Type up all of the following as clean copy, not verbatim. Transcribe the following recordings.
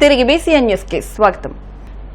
తిరిగి BCN news కి స్వాగతం.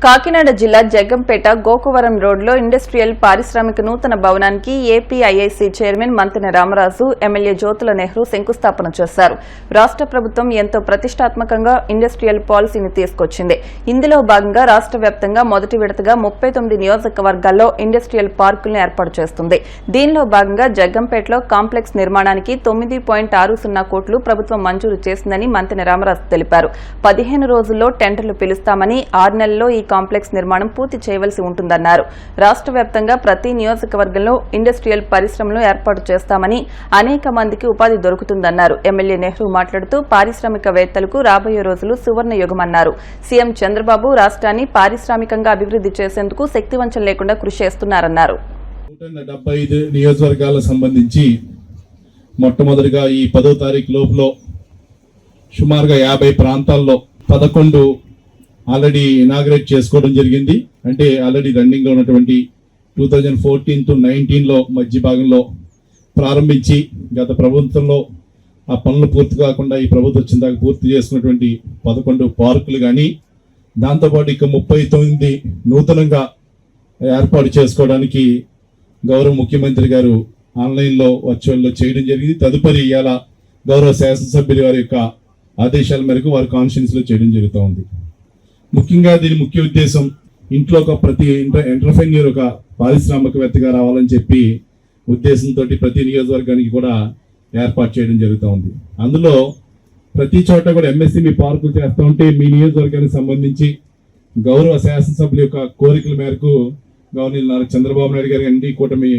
కాకినాడ జిల్లా జగ్గంపేట గోకవరం రోడ్లో ఇండస్ట్రియల్ పారిశ్రామిక నూతన భవనానికి APIIC chairman Mantena Ramaraju, MLA Jyothula Nehru శంకుస్థాపన చేశారు. రాష్ట్ర ప్రభుత్వం ఎంతో ప్రతిష్టాత్మకంగా ఇండస్ట్రియల్ పాలసీని తీసుకొచ్చింది. ఇందులో భాగంగా రాష్ట్ర వ్యాప్తంగా మొదటి విడతగా 39 నియోజకవర్గాల్లో ఇండస్ట్రియల్ పార్కులను ఏర్పాటు చేస్తుంది. దీనిలో భాగంగా జగ్గంపేటలో కాంప్లెక్స్ నిర్మాణానికి 9.60 కోట్లు ప్రభుత్వం మంజూరు చేసిందని మంతెన రామరాజు తెలిపారు. 15 రోజుల్లో టెండర్లు పిలుస్తామని, 6 నెలల్లో ఈ కాంప్లెక్స్ నిర్మాణం పూర్తి చేయవలసి ఉంటుందన్నారు. రాష్ట్ర వ్యాప్తంగా ప్రతి నియోజకవర్గంలో ఇండస్ట్రియల్ పరిశ్రమలు ఏర్పాటు చేస్తామని, అనేక మందికి ఉపాధి దొరుకుతుందన్నారు. ఎమ్మెల్యే నెహ్రూ మాట్లాడుతూ పారిశ్రామికవేత్తలకు రాబోయే రోజులు సువర్ణ యుగమన్నారు. సీఎం చంద్రబాబు రాష్ట్రాన్ని పారిశ్రామికంగా అభివృద్ధి చేసేందుకు శక్తివంచన లేకుండా కృషి చేస్తున్నారన్నారు. 175 నియోజకవర్గాలకు సంబంధించి మొట్టమొదటిగా ఈ 10వ తారీఖు లోపల సుమారుగా 50 ప్రాంతాల్లో 11 ఆల్రెడీ ఇనాగ్రేట్ చేసుకోవడం జరిగింది. అంటే ఆల్రెడీ రన్నింగ్ లో ఉన్నటువంటి 2014 to 19లో మధ్య భాగంలో ప్రారంభించి గత ప్రభుత్వంలో ఆ పనులు పూర్తి కాకుండా ఈ ప్రభుత్వం వచ్చిన దాకా పూర్తి చేసుకున్నటువంటి 11 పార్కులు కానీ, దాంతోపాటు ఇక 39 నూతనంగా ఏర్పాటు చేసుకోవడానికి గౌరవ ముఖ్యమంత్రి గారు ఆన్లైన్లో వర్చువల్లో చేయడం జరిగింది. తదుపరి ఇవాళ గౌరవ శాసనసభ్యుల వారి యొక్క ఆదేశాల మేరకు వారి కాన్స్టిట్యూన్సీలో చేయడం జరుగుతూ ఉంది. ముఖ్యంగా దీని ముఖ్య ఉద్దేశం ఇంట్లో ఒక ప్రతి ఎంటర్ప్రెన్యూర్ ఒక పారిశ్రామికవేత్తగా రావాలని చెప్పి ఉద్దేశంతో ప్రతి నియోజకవర్గానికి కూడా ఏర్పాటు చేయడం జరుగుతూ ఉంది. అందులో ప్రతి చోట కూడా ఎంఎస్ఎంఈ పార్కులు చేస్తూ ఉంటే మీ నియోజకవర్గానికి సంబంధించి గౌరవ శాసనసభ్యుల యొక్క కోరికల మేరకు గవర్నర్ చంద్రబాబు నాయుడు గారు అండి కూటమి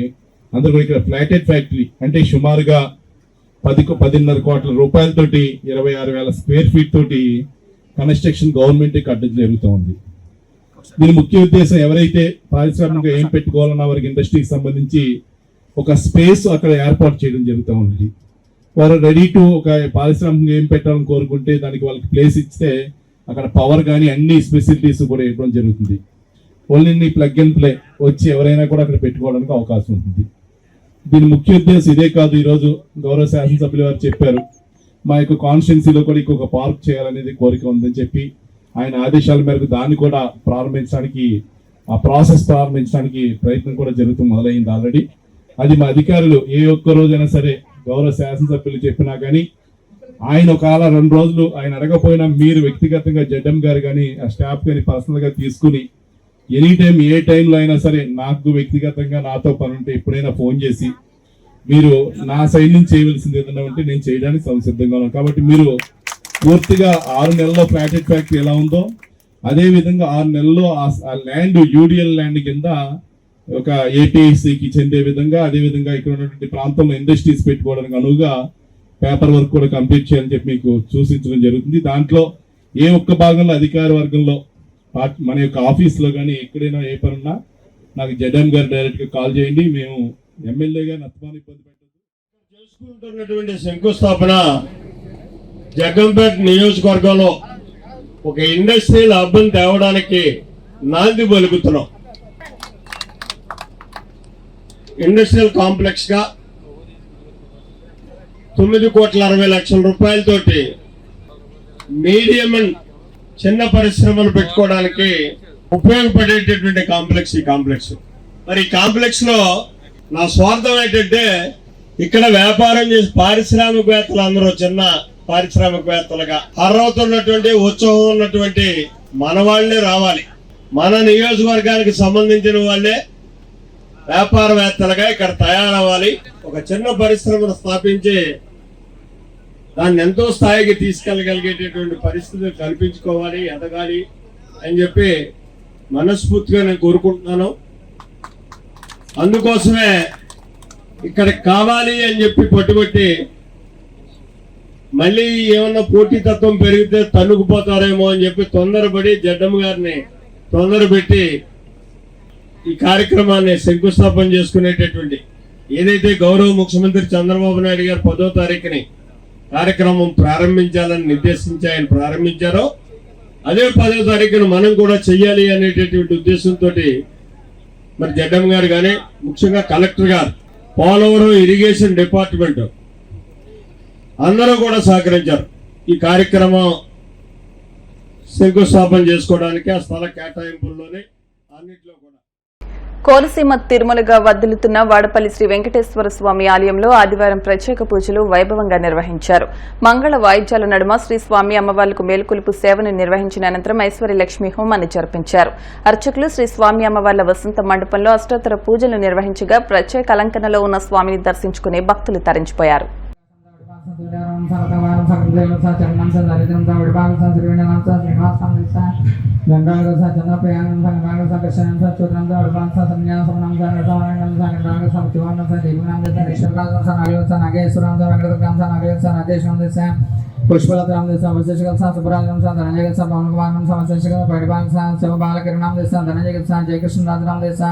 అందరూ ఇక్కడ ఫ్లాటెడ్ ఫ్యాక్టరీ అంటే సుమారుగా 10.5 కోట్ల రూపాయలతోటి 26,000 స్క్వేర్ ఫీట్ తోటి కన్స్ట్రక్షన్ గవర్నమెంట్ కట్టడం జరుగుతూ ఉంది. దీని ముఖ్య ఉద్దేశం ఎవరైతే పారిశ్రామికంగా ఏం పెట్టుకోవాలన్న వారికి ఇండస్ట్రీకి సంబంధించి ఒక స్పేస్ అక్కడ ఏర్పాటు చేయడం జరుగుతూ ఉంది. వారు రెడీ టు ఒక పారిశ్రామికంగా ఏం పెట్టాలని కోరుకుంటే దానికి వాళ్ళకి ప్లేస్ ఇస్తే అక్కడ పవర్ కానీ అన్ని ఫెసిలిటీస్ కూడా ఇవ్వడం జరుగుతుంది. ఓన్లీ ప్లగ్ అండ్ ప్లే వచ్చి ఎవరైనా కూడా అక్కడ పెట్టుకోవడానికి అవకాశం ఉంటుంది. దీని ముఖ్య ఉద్దేశం ఇదే కాదు. ఈరోజు గౌరవ శాసనసభ్యులు వారు చెప్పారు, మా యొక్క కాన్స్టిట్యున్సీలో కూడా ఇంకొక పార్క్ చేయాలనేది కోరిక ఉందని చెప్పి ఆయన ఆదేశాల మేరకు దాన్ని కూడా ప్రారంభించడానికి ఆ ప్రాసెస్ ప్రారంభించడానికి ప్రయత్నం కూడా మొదలైంది ఆల్రెడీ. అది మా అధికారులు ఏ ఒక్క రోజైనా సరే గౌరవ శాసనసభ్యులు చెప్పినా కానీ ఆయన ఒకవేళ 2 రోజులు ఆయన అడగపోయినా మీరు వ్యక్తిగతంగా జడ్ఎం గారు కానీ ఆ స్టాఫ్ కానీ పర్సనల్గా తీసుకుని ఎనీ టైం ఏ టైంలో అయినా సరే నాకు వ్యక్తిగతంగా నాతో పని ఉంటే ఎప్పుడైనా ఫోన్ చేసి మీరు నా సైడ్ నుంచి చేయవలసింది ఏదన్నా ఉంటే నేను చేయడానికి సంసిద్ధంగా ఉన్నాను. కాబట్టి మీరు పూర్తిగా 6 నెలల్లో ఫ్లాటెడ్ ఫ్యాక్టరీ ఎలా ఉందో అదే విధంగా 6 నెలల్లో ఆ ల్యాండ్ యూడిఎల్ ల్యాండ్ కింద ఒక ఏపీఐసీకి చెందే విధంగా అదే విధంగా ఇక్కడ ఉన్నటువంటి ప్రాంతంలో ఇండస్ట్రీస్ పెట్టుకోవడానికి అనువుగా పేపర్ వర్క్ కూడా కంప్లీట్ చేయాలని చెప్పి మీకు సూచించడం జరుగుతుంది. దాంట్లో ఏ ఒక్క భాగంలో అధికార వర్గంలో మన యొక్క ఆఫీస్లో కానీ ఎక్కడైనా ఏ పనున్నా నాకు జడ్ఎం గారు డైరెక్ట్గా కాల్ చేయండి. మేము ఎమ్మెల్యేగా నత్మాని ఇబ్బంది పెట్టదు చేసుకుంటున్నటువంటి శంకుస్థాపన జగ్గంపేట నియోజకవర్గంలో ఒక ఇండస్ట్రియల్ హబ్ని తేవడానికి నాంది పలుకుతున్నాం. ఇండస్ట్రియల్ కాంప్లెక్స్ గా 9,60,00,000 రూపాయలతోటి మీడియం అండ్ చిన్న పరిశ్రమలు పెట్టుకోవడానికి ఉపయోగపడేటటువంటి కాంప్లెక్స్ ఈ కాంప్లెక్స్. మరి ఈ కాంప్లెక్స్ లో నా స్వార్థం ఏంటంటే ఇక్కడ వ్యాపారం చేసి పారిశ్రామికవేత్తలు అందరూ చిన్న పారిశ్రామికవేత్తలుగా అర్హతున్నటువంటి ఉత్సవం ఉన్నటువంటి మన వాళ్ళే రావాలి. మన నియోజకవర్గానికి సంబంధించిన వాళ్ళే వ్యాపారవేత్తలుగా ఇక్కడ తయారవ్వాలి. ఒక చిన్న పరిశ్రమను స్థాపించి దాన్ని ఎంతో స్థాయికి తీసుకెళ్ళగలిగేటటువంటి పరిస్థితులు కల్పించుకోవాలి, ఎదగాలి అని చెప్పి మనస్ఫూర్తిగా నేను కోరుకుంటున్నాను. అందుకోసమే ఇక్కడ కావాలి అని చెప్పి పట్టుబట్టి మళ్ళీ ఏమన్నా పోటీతత్వం పెరిగితే తన్నుకుపోతారేమో అని చెప్పి తొందరపడి జడ్డమ్మ గారిని తొందరపెట్టి ఈ కార్యక్రమాన్ని శంకుస్థాపన చేసుకునేటటువంటి ఏదైతే గౌరవ ముఖ్యమంత్రి చంద్రబాబు నాయుడు గారు 10వ తారీఖుని కార్యక్రమం ప్రారంభించాలని నిర్దేశించి ఆయన ప్రారంభించారో అదే 10వ తారీఖున మనం కూడా చెయ్యాలి అనేటటువంటి ఉద్దేశంతో మరి జడ్డమ్మ గారు కానీ ముఖ్యంగా కలెక్టర్ గారు పోలవరం ఇరిగేషన్ డిపార్ట్మెంట్ అందరూ కూడా సహకరించారు. ఈ కార్యక్రమం శంకుస్థాపన చేసుకోవడానికి ఆ స్థల కేటాయింపుల్లోనే అన్నిట్లో కూడా. కోనసీమ తిరుమలగా వర్ధిల్లుతున్న వాడపల్లి శ్రీ వెంకటేశ్వర స్వామి ఆలయంలో ఆదివారం ప్రత్యేక పూజలు వైభవంగా నిర్వహించారు. మంగళ వాయిద్యాల నడుమ శ్రీ స్వామి అమ్మవార్లకు మేలుకొలుపు సేవను నిర్వహించిన అనంతరం ఐశ్వర్య లక్ష్మీ హోమాన్ని జరిపించారు. అర్చకులు శ్రీ స్వామి అమ్మవార్ల వసంత మండపంలో అష్టోత్తర పూజలు నిర్వహించగా ప్రత్యేక అలంకరణలో ఉన్న స్వామిని దర్శించుకునే భక్తులు తరించిపోయారు. పుష్పలతాం సుబ్రాజం ధనంజయ పవన్ కుమారం సమశేష పరిపాలన శివ బాలకిరణం ధనంజయ జయకృష్ణ రాజరాం దేశ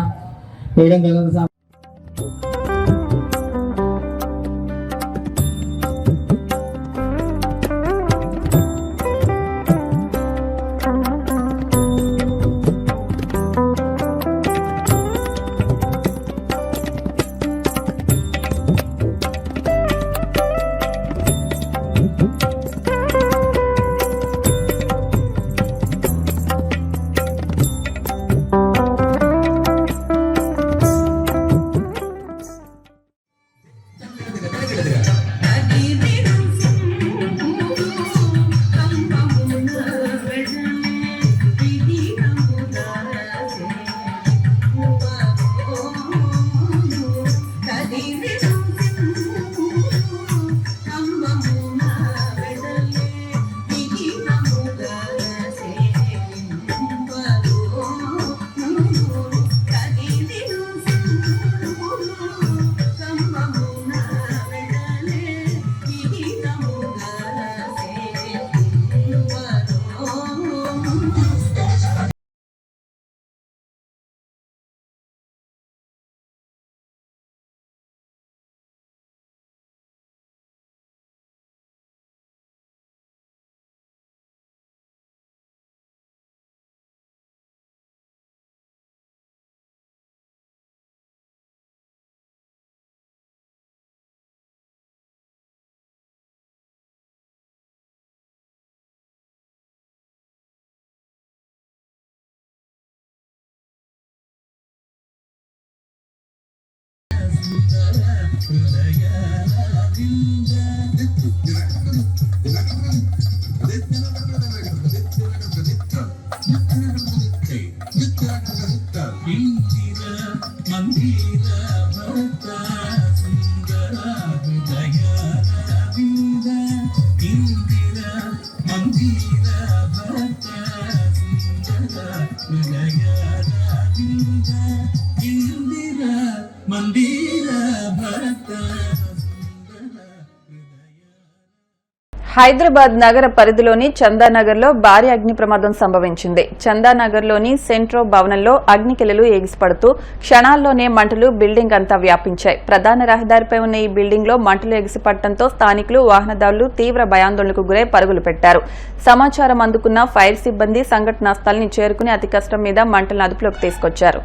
హైదరాబాద్ నగర పరిధిలోని చందానగర్లో భారీ అగ్ని ప్రమాదం సంభవించింది. చందానగర్లోని సెంట్రో భవనంలో అగ్నికిలలు ఎగిసిపడుతూ క్షణాల్లోనే మంటలు బిల్డింగ్ అంతా వ్యాపించాయి. ప్రధాన రహదారిపై ఉన్న ఈ బిల్డింగ్లో మంటలు ఎగిసిపడటంతో స్థానికులు, వాహనదారులు తీవ్ర భయాందోళనకు గురై పరుగులు పెట్టారు. సమాచారం అందుకున్న ఫైర్ సిబ్బంది సంఘటనా స్థలాన్ని చేరుకుని అతి కష్టం మీద మంటలను అదుపులోకి తీసుకొచ్చారు.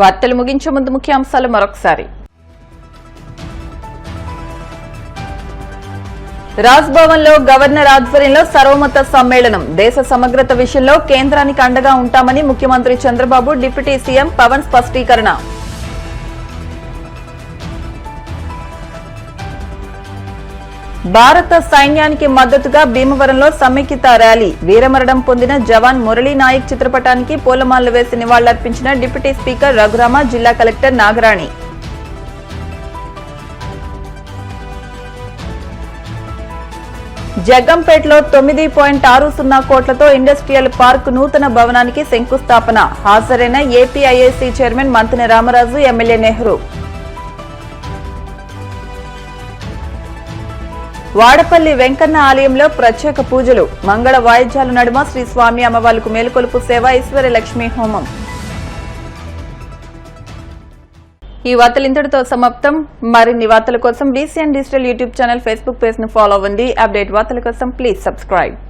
వార్తలు ముగించే ముందు ముఖ్యాంశాలు మరొకసారి. రాజ్భవన్ లో గవర్నర్ ఆధ్వర్యంలో సర్వమత సమ్మేళనం. దేశ సమగ్రత విషయంలో కేంద్రానికి అండగా ఉంటామని ముఖ్యమంత్రి చంద్రబాబు, డిప్యూటీ సీఎం పవన్ స్పష్టీకరణ. భారత సైన్యానికి మద్దతుగా భీమవరంలో సమైక్యత ర్యాలీ. వీరమరణం పొందిన జవాన్ మురళీ నాయక్ చిత్రపటానికి పూలమాలలు వేసి నివాళులర్పించిన డిప్యూటీ స్పీకర్ రఘురామ, జిల్లా కలెక్టర్ నాగరాణి. జగ్గంపేటలో 9.60 కోట్లతో ఇండస్ట్రియల్ పార్క్ నూతన భవనానికి శంకుస్థాపన. హాజరైన APIIC chairman Mantena Ramaraju, MLA Nehru. Vadapalli Venkanna ఆలయంలో ప్రత్యేక పూజలు. మంగళ వాయిద్యాల నడుమ శ్రీ స్వామి అమ్మవార్లకు మేలుకొలుపు సేవ, ఐశ్వర్య లక్ష్మీ హోమం. ఈ వార్తలు ఇంతటితో సమాప్తం. మరిన్ని వార్తల కోసం BCN digital YouTube channel, Facebook page ను ఫాలో అవ్వండి. అప్డేట్ వార్తల కోసం ప్లీజ్ సబ్స్క్రైబ్.